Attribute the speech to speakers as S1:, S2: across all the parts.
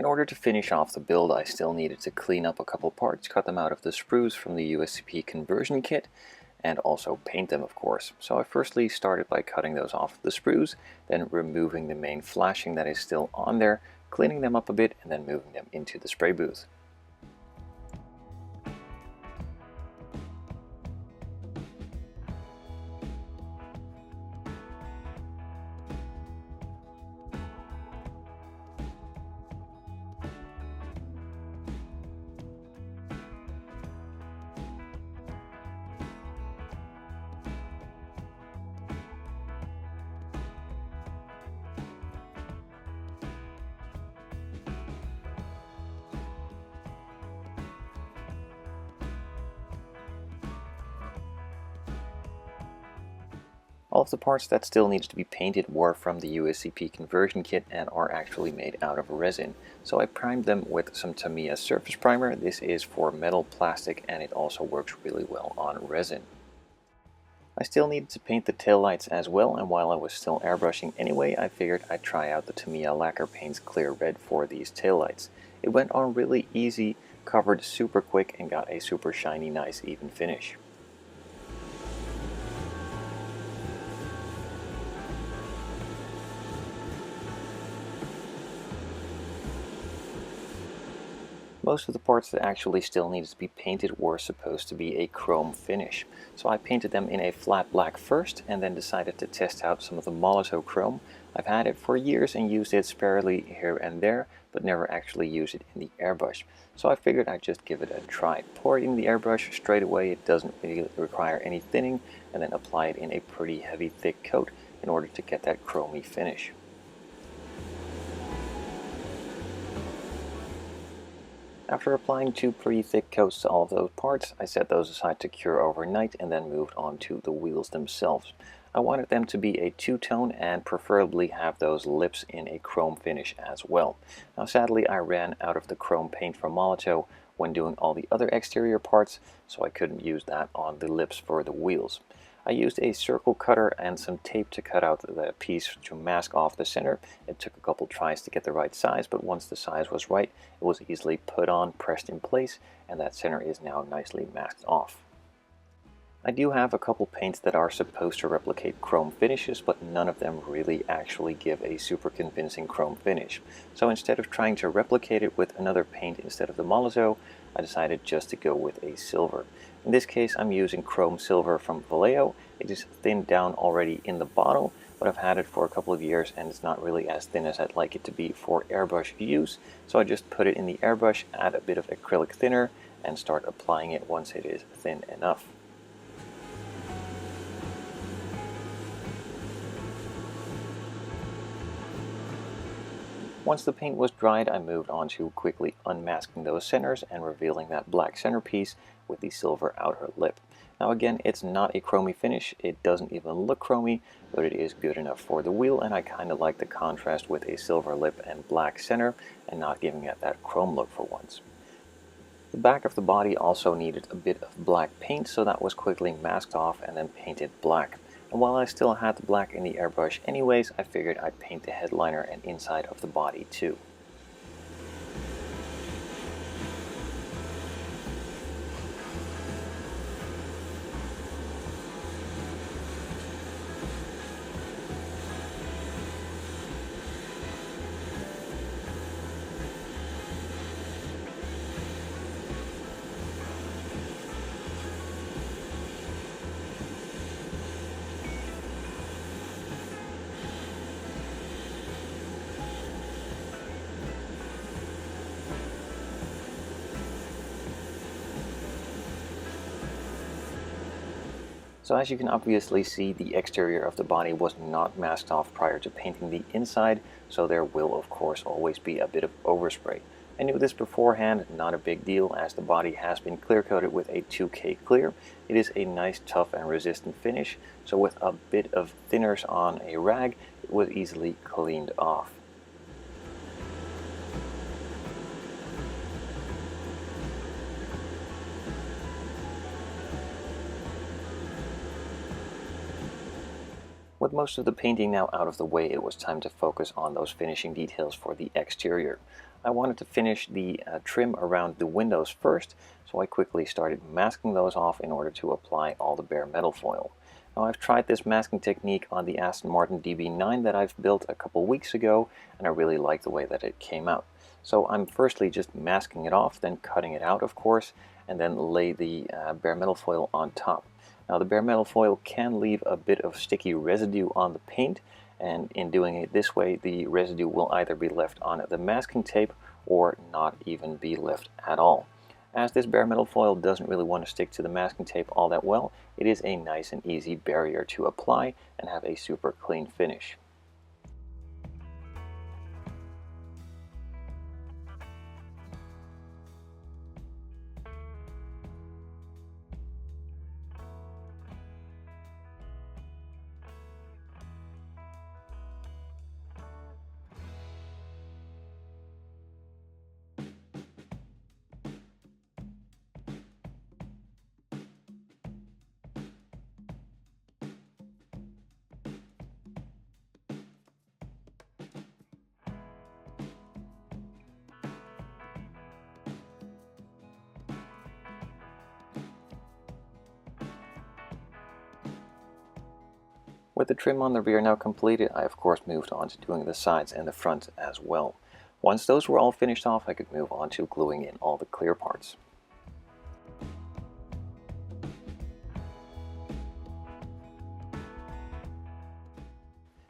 S1: In order to finish off the build, I still needed to clean up a couple parts, cut them out of the sprues from the USCP conversion kit, and also paint them, of course. So I firstly started by cutting those off the sprues, then removing the main flashing that is still on there, cleaning them up a bit, and then moving them into the spray booth. All of the parts that still needed to be painted were from the USCP conversion kit and are actually made out of resin. So I primed them with some Tamiya surface primer. This is for metal plastic and it also works really well on resin. I still needed to paint the taillights as well, and while I was still airbrushing anyway, I figured I'd try out the Tamiya Lacquer Paints Clear Red for these taillights. It went on really easy, covered super quick, and got a super shiny, nice, even finish. Most of the parts that actually still needed to be painted were supposed to be a chrome finish. So I painted them in a flat black first and then decided to test out some of the Molotow chrome. I've had it for years and used it sparingly here and there, but never actually used it in the airbrush. So I figured I'd just give it a try. Pour it in the airbrush straight away, it doesn't really require any thinning, and then apply it in a pretty heavy thick coat in order to get that chromy finish. After applying 2 pretty thick coats to all of those parts, I set those aside to cure overnight and then moved on to the wheels themselves. I wanted them to be a two-tone and preferably have those lips in a chrome finish as well. Now sadly I ran out of the chrome paint from Molotow when doing all the other exterior parts, so I couldn't use that on the lips for the wheels. I used a circle cutter and some tape to cut out the piece to mask off the center. It took a couple tries to get the right size, but once the size was right, it was easily put on, pressed in place, and that center is now nicely masked off. I do have a couple paints that are supposed to replicate chrome finishes, but none of them really actually give a super convincing chrome finish. So instead of trying to replicate it with another paint instead of the Molotow, I decided just to go with a silver. In this case I'm using chrome silver from Vallejo. It is thinned down already in the bottle, but I've had it for a couple of years and it's not really as thin as I'd like it to be for airbrush use. So I just put it in the airbrush, add a bit of acrylic thinner, and start applying it once it is thin enough. Once the paint was dried, I moved on to quickly unmasking those centers and revealing that black centerpiece with the silver outer lip. Now again, it's not a chromy finish, it doesn't even look chromy, but it is good enough for the wheel, and I kind of like the contrast with a silver lip and black center and not giving it that chrome look for once. The back of the body also needed a bit of black paint, so that was quickly masked off and then painted black. And while I still had the black in the airbrush anyways, I figured I'd paint the headliner and inside of the body too. So as you can obviously see, the exterior of the body was not masked off prior to painting the inside, so there will of course always be a bit of overspray. I knew this beforehand, not a big deal, as the body has been clear coated with a 2K clear. It is a nice, tough and resistant finish, so with a bit of thinners on a rag, it was easily cleaned off. With most of the painting now out of the way, it was time to focus on those finishing details for the exterior. I wanted to finish the trim around the windows first, so I quickly started masking those off in order to apply all the bare metal foil. Now I've tried this masking technique on the Aston Martin DB9 that I've built a couple weeks ago, and I really like the way that it came out. So I'm firstly just masking it off, then cutting it out of course, and then lay the bare metal foil on top. Now the bare metal foil can leave a bit of sticky residue on the paint, and in doing it this way the residue will either be left on the masking tape or not even be left at all. As this bare metal foil doesn't really want to stick to the masking tape all that well, it is a nice and easy barrier to apply and have a super clean finish. With the trim on the rear now completed, I of course moved on to doing the sides and the front as well. Once those were all finished off, I could move on to gluing in all the clear parts.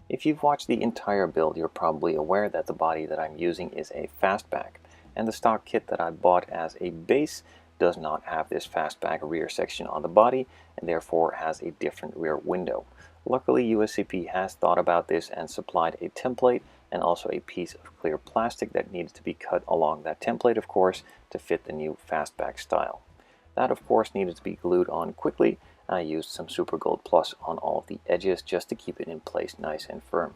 S1: If you've watched the entire build, you're probably aware that the body that I'm using is a fastback, and the stock kit that I bought as a base does not have this fastback rear section on the body and therefore has a different rear window. Luckily, USCP has thought about this and supplied a template and also a piece of clear plastic that needed to be cut along that template, of course, to fit the new fastback style. That, of course, needed to be glued on quickly. I used some Super Gold Plus on all of the edges just to keep it in place nice and firm.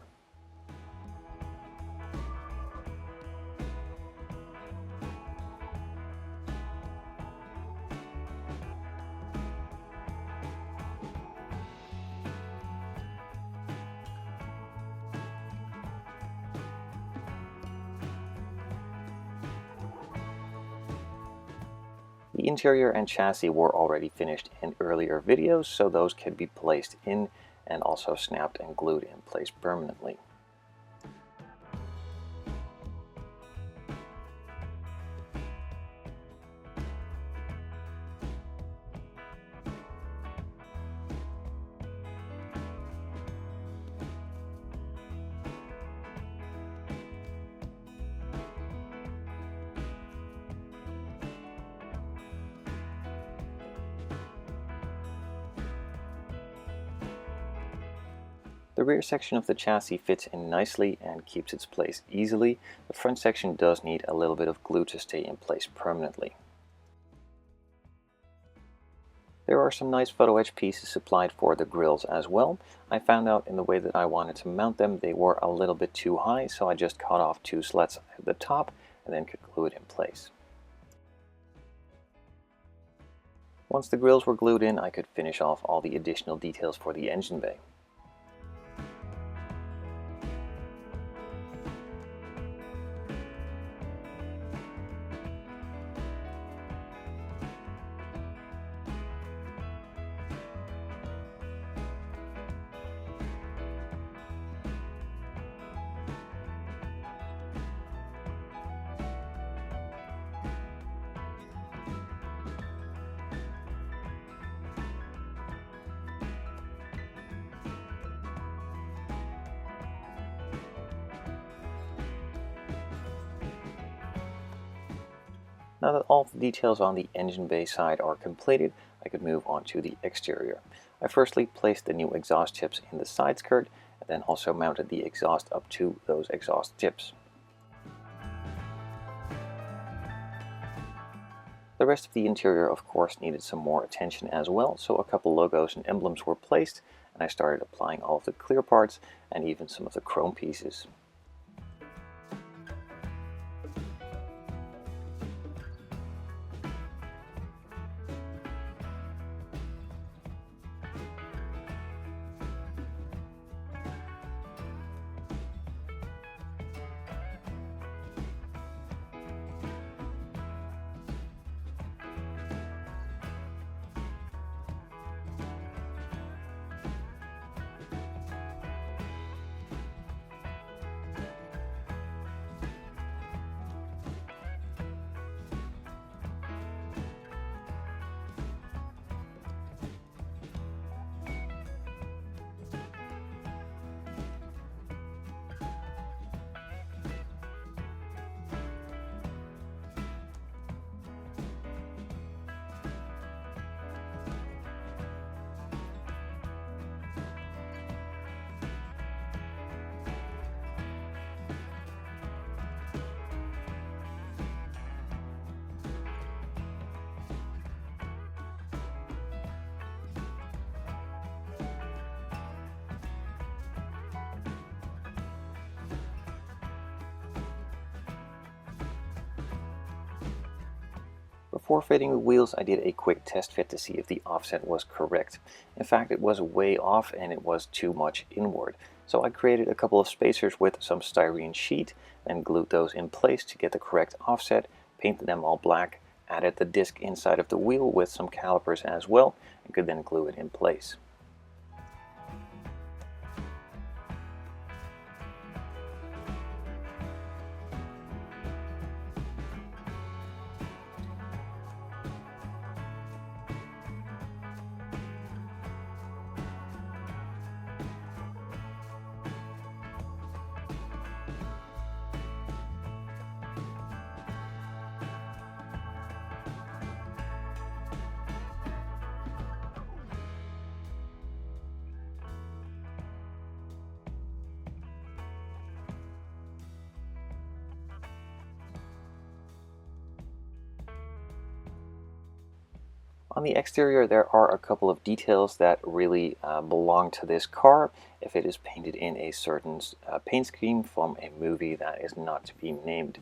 S1: The interior and chassis were already finished in earlier videos, so those could be placed in and also snapped and glued in place permanently. The rear section of the chassis fits in nicely and keeps its place easily. The front section does need a little bit of glue to stay in place permanently. There are some nice photo etch pieces supplied for the grills as well. I found out in the way that I wanted to mount them they were a little bit too high, so I just cut off 2 slats at the top and then could glue it in place. Once the grills were glued in, I could finish off all the additional details for the engine bay. Now that all the details on the engine bay side are completed, I could move on to the exterior. I firstly placed the new exhaust tips in the side skirt, and then also mounted the exhaust up to those exhaust tips. The rest of the interior, of course, needed some more attention as well, so a couple logos and emblems were placed, and I started applying all of the clear parts and even some of the chrome pieces. Before fitting the wheels, I did a quick test fit to see if the offset was correct. In fact, it was way off and it was too much inward. So I created a couple of spacers with some styrene sheet and glued those in place to get the correct offset, painted them all black, added the disc inside of the wheel with some calipers as well, and could then glue it in place. On the exterior, there are a couple of details that really belong to this car if it is painted in a certain paint scheme from a movie that is not to be named.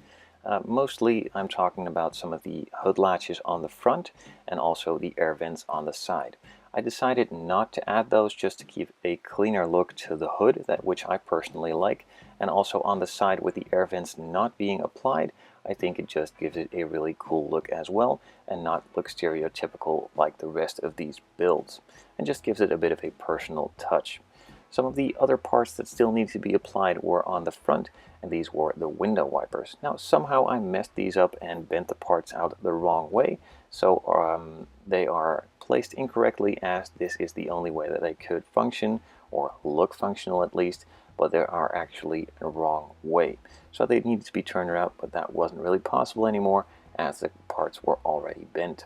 S1: Mostly, I'm talking about some of the hood latches on the front and also the air vents on the side. I decided not to add those just to keep a cleaner look to the hood, which I personally like, and also on the side with the air vents not being applied, I think it just gives it a really cool look as well and not look stereotypical like the rest of these builds, and just gives it a bit of a personal touch. Some of the other parts that still need to be applied were on the front, and these were the window wipers. Now somehow I messed these up and bent the parts out the wrong way, so they are placed incorrectly, as this is the only way that they could function, or look functional at least, but they are actually the wrong way. So they needed to be turned around, but that wasn't really possible anymore as the parts were already bent.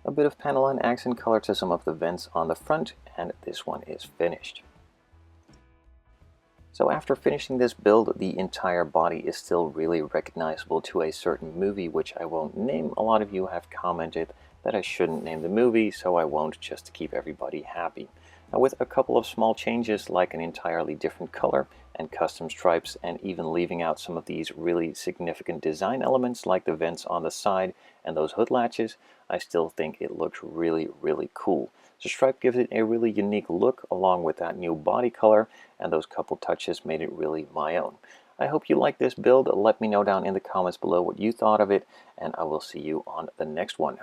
S1: A bit of Panelline accent color to some of the vents on the front, and this one is finished. So after finishing this build, the entire body is still really recognizable to a certain movie, which I won't name. A lot of you have commented that I shouldn't name the movie, so I won't, just to keep everybody happy. Now, with a couple of small changes like an entirely different color and custom stripes, and even leaving out some of these really significant design elements like the vents on the side and those hood latches, I still think it looks really, really cool. The stripe gives it a really unique look along with that new body color, and those couple touches made it really my own. I hope you like this build. Let me know down in the comments below what you thought of it, and I will see you on the next one.